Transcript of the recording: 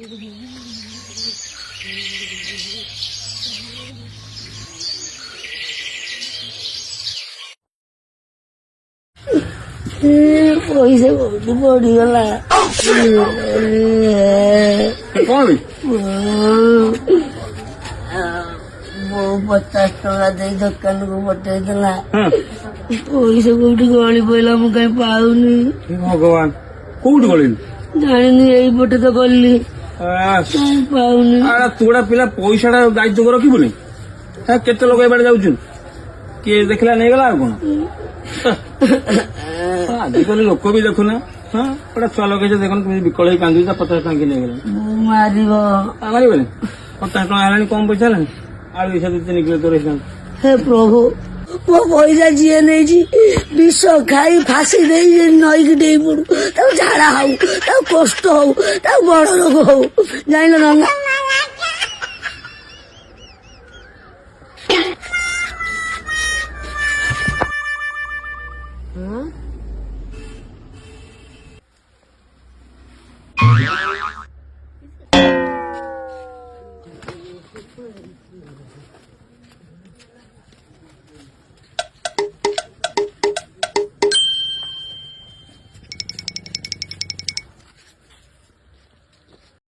ପଇସା କୋଉଠି ପଡିଗଲା। ବୋଉ 50 ଟଙ୍କା ଦେଇ ଦୋକାନକୁ ପଠେଇଥିଲା। ପଇସା କୋଉଠି ଗଳି ପଇଲା, ମୁଁ କାହିଁ ପାଉନି। ଭଗବାନ, କୋଉଠି ଗଳିଲୁ? ଜାଣିନି, ଏଇପଟେ ତ ଗଲି, ପାଉନି। ତୁଗୁଡା ପିଲା ପଇସା ଟା ଦାୟିତ୍ୱ ରଖିବୁନି। କେତେ ଲୋକ ଏବାଟେ ଯାଉଛୁ, କିଏ ଦେଖିଲା ନେଇଗଲା ଆଉ କଣ। ଆଜିକାଲି ଲୋକ ବି ଦେଖୁନା, ଗୋଟେ ଛୁଆ ଲଗେଇଛ ଦେଖୁନ କେମିତି ବିକଳ ହେଇ କାନ୍ଦୁଛି, 50 ଟଙ୍କା କିଏ ନେଇଗଲା। ମାରିବ ମାରିବନି? 50 ଟଙ୍କା ହେଲାଣି, କମ ପଇସା ହେଲାଣି। ଆଳୁ ପଇସା 2-3 କିଲୋ ତୋର ହେଇଥାନ୍ତା। ହେ ପ୍ରଭୁ, ମୋ ପଇସା ଯିଏ ନେଇଛି ବିଷ ଖାଇ ଫାଶୀ ଦେଇ ନଈକି ଡେଇ ପଡୁ, ତାକୁ ଝାଡା ହଉ, ତାକୁ କଷ୍ଟ ହଉ, ତାକୁ ବଡ ରୋଗ ହଉ, ଜାଣିଲ ନା।